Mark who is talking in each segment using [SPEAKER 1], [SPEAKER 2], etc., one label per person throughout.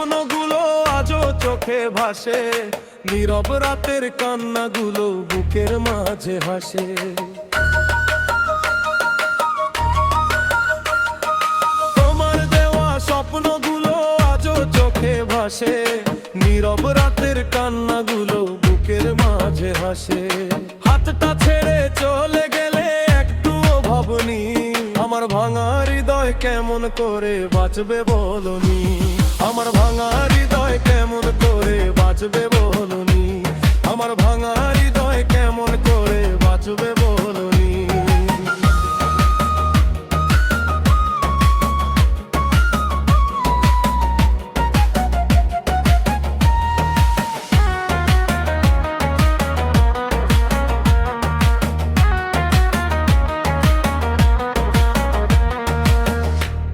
[SPEAKER 1] স্বপ্নগুলো আজও চোখে ভাসে, নীরব রাতের কান্নাগুলো বুকের মাঝে হাসে। তোমার দেওয়া স্বপ্নগুলো আজও চোখে ভাসে, নীরব রাতের কান্নাগুলো বুকের মাঝে হাসে। হাতটা ছেড়ে চলে গেলে একটুও ভাবনি, আমার ভাঙা হৃদয় কেমন করে বাঁচবে বলনি। আমার ভাঙা হৃদয় কেমন করে বাঁচবে বলনি। আমার ভাঙা হৃদয় কেমন করে বাঁচবে বলনি।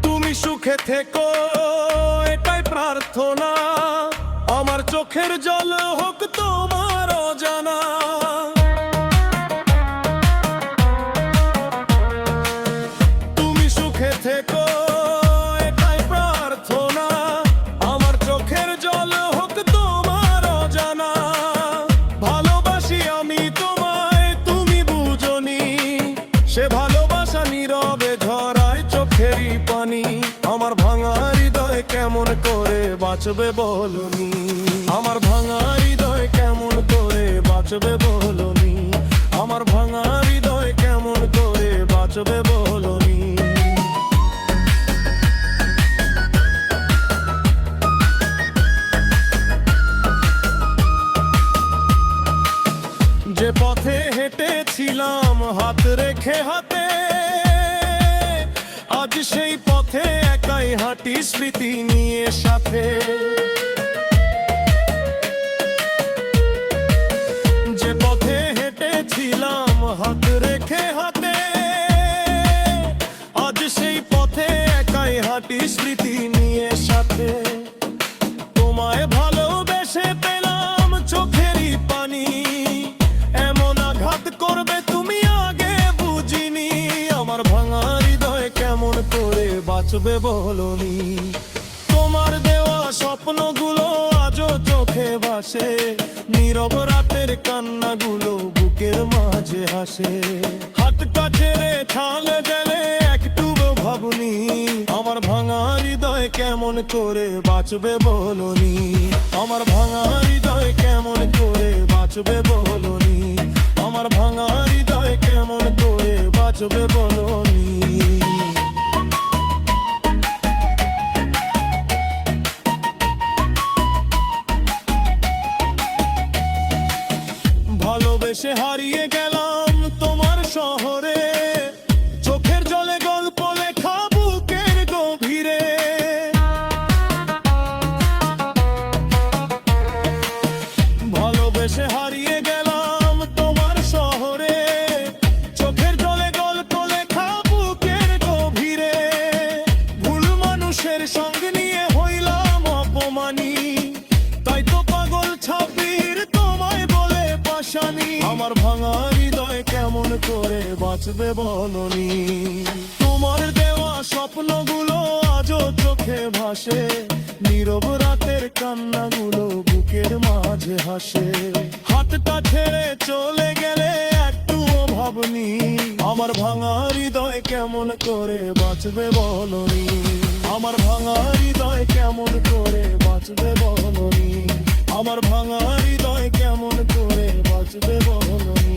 [SPEAKER 1] তুমি সুখে থেকো এটাই প্রার্থনা, আমার চোখের জল হোক তোমার অজানা। তুমি সুখে থেকো এটাই প্রার্থনা, আমার চোখের জল হোক তোমার অজানা। ভালোবাসি আমি তোমায় তুমি বুঝনি, সে ভালোবাসা নীরবে ঝরায় চোখেরই পানি। আমার ভাঙা হৃদয় কেমন করে বাঁচবে বলনি। আমার ভাঙা হৃদয় কেমন করে বাঁচবে বলনি। আমার ভাঙা হৃদয় কেমন করে বাঁচবে বলনি। যে পথে হেঁটেছিলাম হাত রেখে হাতে, আজ সেই পথে একাই হাঁটি স্মৃতি নিয়ে সাথে। যে পথে হেঁটেছিলাম হাত রেখে হাতে, আজ সেই পথে একাই হাঁটি স্মৃতি নিয়ে সাথে। তোমায় ভালোবেসে পেলাম চোখেরই পানি, এমন আঘাত করবে তুমি আগে বুঝিনি। আমার ভাঙা হৃদয় কেমন করে বাঁচবে বলনি। তোমার দেওয়া স্বপ্নগুলো আজও চোখে ভাসে, নীরব রাতের কান্নাগুলো বুকের মাঝে হাসে। হাতটা ছেড়ে ছালে গেলে একটুও ভাবনি, আমার ভাঙা হৃদয় কেমন করে বাঁচবে বলনি। আমার ভাঙা হৃদয় কেমন করে বাঁচবে বলনি। আমার ভাঙা হৃদয় কেমন করে বাঁচবে বলনি। ভালোবেসে হারিয়ে গেলাম তোমার শহরে, চোখের জলে গল্প লেখা বুকের গভীরে। ভালোবেসে হারিয়ে গেলাম তোমার শহরে, চোখের জলে গল্প লেখা বুকের গভীরে। ভুল মানুষের সঙ্গে নিয়ে হইলাম অপমানী, তাই তো পাগল ছাপির তোমায় বলে পাশানি। আমার ভাঙা হৃদয় কেমন করে বাঁচবে বলনি। তোমার দেওয়া স্বপ্নগুলো আজও চোখে ভাসে, নীরব রাতের কান্নাগুলো বুকের মাঝে হাসে। হাতটা ছেড়ে চলে গেলে একটুও ভাবনি, আমার ভাঙা হৃদয় কেমন করে বাঁচবে বলনি। আমার ভাঙা হৃদয় কেমন করে বাঁচবে বলনি। আমার ভাঙা হৃদয় কেমন করে বাঁচবে বলনি।